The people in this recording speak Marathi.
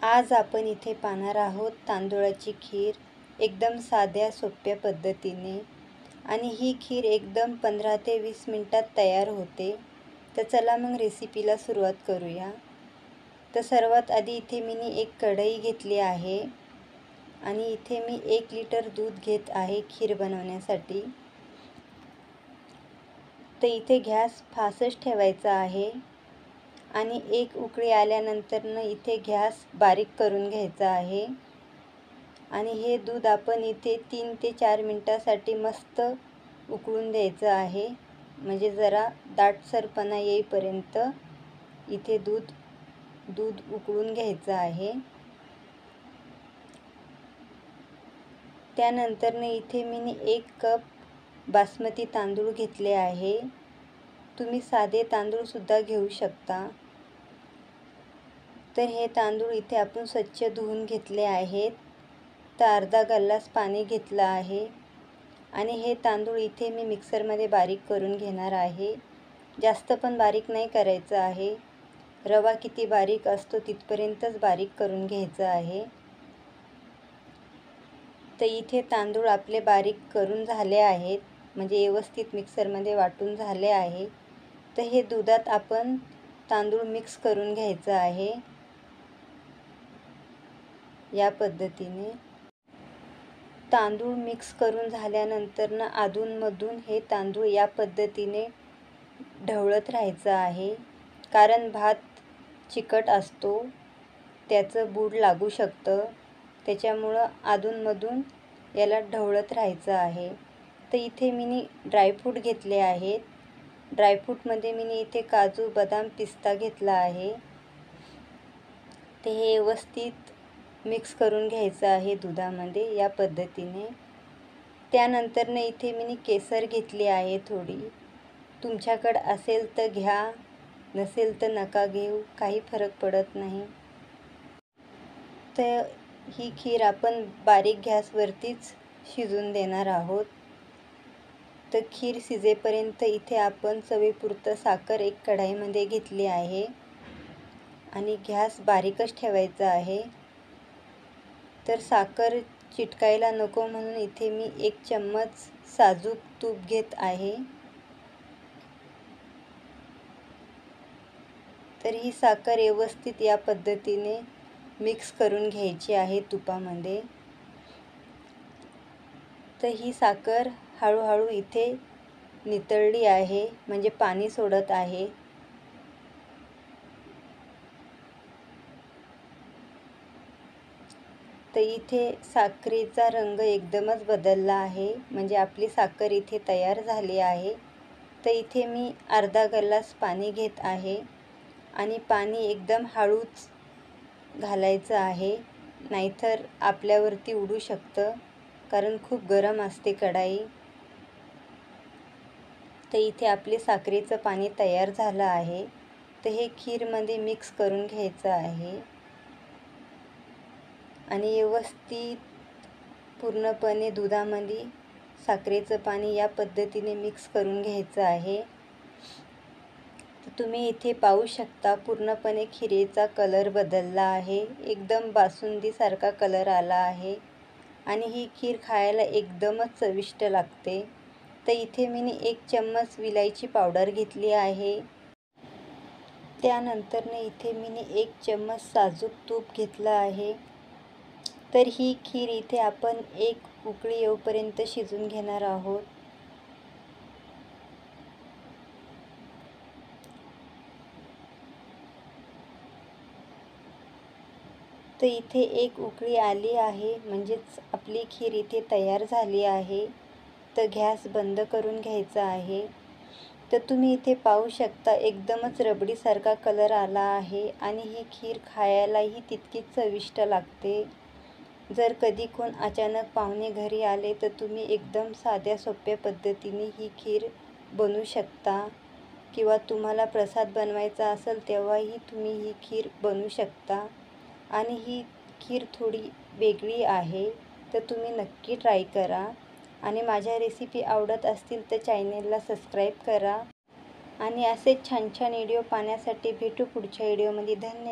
आज आपण इथे पाहणार आहोत तांदूळाची खीर एकदम साध्या सोप्या पद्धतीने। आणि ही खीर एकदम 15 ते 20 मिनिटात तयार होते। तर चला मग रेसिपीला सुरुवात करूया। तर सर्वात आधी इथे मी एक कढई घेतली आहे आणि इथे मी 1 लिटर दूध घेत आहे खीर बनवण्यासाठी। तर इथे गॅस फास्टच ठेवायचा आहे आणि एक उकळी आल्यानंतर इथे गॅस बारीक करून घ्यायचा आहे। आणि हे दूध आपण इथे 3 ते 4 मिनिटासाठी मस्त उकळून द्यायचं आहे, म्हणजे जरा दाटसरपणा येईपर्यंत इथे दूध उकळून घ्यायचं आहे। त्यानंतर इथे मी 1 कप बासमती तांदूळ घेतले आहे। तुम्ही साधे तांदूळ सुद्धा घेऊ शकता। तर हे तांदूळ इथे आपण स्वच्छ धुवून घेतले आहेत। तर अर्धा ग्लास पाणी घेतलं आहे आणि हे तांदूळ इथे मी मिक्सरमध्ये बारीक करून घेणार आहे। जास्त पण बारीक नाही करायचं आहे, रवा किती बारीक असतो तिथपर्यंतच बारीक करून घ्यायचं आहे। तर इथे तांदूळ आपले बारीक करून झाले आहेत, म्हणजे व्यवस्थित मिक्सरमध्ये वाटून झाले आहे। तर हे दुधात आपण तांदूळ मिक्स करून घ्यायचं आहे या पद्धतीने। तांदूळ मिक्स करून झाल्यानंतर अधूनमधून हे तांदूळ या पद्धतीने ढवळत राहायचं आहे, कारण भात चिकट असतो, त्याचं बूड लागू शकतं, त्याच्यामुळं अधूनमधून याला ढवळत राहायचं आहे। तर इथे मी ड्रायफ्रूट घेतले आहेत। ड्रायफ्रूटमध्ये मी इथे काजू, बदाम, पिस्ता घेतला आहे। ते हे व्यवस्थित मिक्स करून घ्यायचं आहे दुधामध्ये या पद्धतीने। त्यानंतर इथे मी केसर घेतली आहे थोडी। तुमच्याकडे असेल तर घ्या, नसेल तर नका घेऊ, काही फरक पडत नाही। तर ही खीर आपण बारीक गॅसवरतीच शिजून देणार आहोत। तर खीर शिजेपर्यंत इथे आपण चवीपुरतं साखर 1 कढईमध्ये घेतली आहे आणि गॅस बारीकच ठेवायचा आहे। तर साखर चिटकायला नको म्हणून इथे मी 1 चम्मच साजूक तूप घेत आहे। तर ही साखर व्यवस्थित या पद्धतीने मिक्स करून घ्यायची आहे तुपामध्ये। तर ही साखर हळूहळू इथे नितळली आहे, म्हणजे पाणी सोडत आहे। तर इथे साखरेचा रंग एकदमच बदलला आहे, म्हणजे आपली साखर इथे तयार झाली आहे। तर इथे मी अर्धा ग्लास पाणी घेत आहे आणि पाणी एकदम हळूच घालायचं आहे, नाहीतर आपल्यावरती उडू शकतं, कारण खूप गरम असते कढई। तर इथे आपले साखरेचं पाणी तयार झालं आहे। तर हे खीरमध्ये मिक्स करून घ्यायचं आहे आणि व्यवस्थित पूर्णपणे दुधामध्ये साखरेचं पाणी या पद्धतीने मिक्स करून घ्यायचं आहे। तर तुम्ही इथे पाहू शकता पूर्णपणे खिरेचा कलर बदलला आहे, एकदम बासुंदीसारखा कलर आला आहे आणि ही खीर खायला एकदमच चविष्ट लागते। तर इथे मी 1 चम्मच विलायची पावडर घेतली आहे। त्यानंतर इथे मी 1 चम्मच साजूक तूप घेतलं आहे। तर ही खीर इथे आपण 1 उकळी येऊपर्यंत शिजून घेणार आहोत। तर इथे 1 उकळी आली आहे, म्हणजेच आपली खीर इथे तयार झाली आहे। तर गॅस बंद करून घ्यायचा आहे। तर तुम्ही इथे पाहू शकता एकदमच रबडीसारखा कलर आला आहे आणि ही खीर खायलाही तितकीच चविष्ट लागते। जर कधी कोण अचानक पाहुणे घरी आले तर तुम्ही एकदम साध्या सोप्या पद्धतीने ही खीर बनवू शकता, किंवा तुम्हाला प्रसाद बनवायचा असेल तेव्हाही तुम्ही ही खीर बनवू शकता। आणि ही खीर थोडी वेगळी आहे, तर तुम्ही नक्की ट्राय करा। आणि माझ्या रेसिपी आवडत असतील तर चॅनेलला सबस्क्राईब करा आणि असेच छान छान व्हिडिओ पाहण्यासाठी भेटू पुढच्या व्हिडिओमध्ये। धन्यवाद।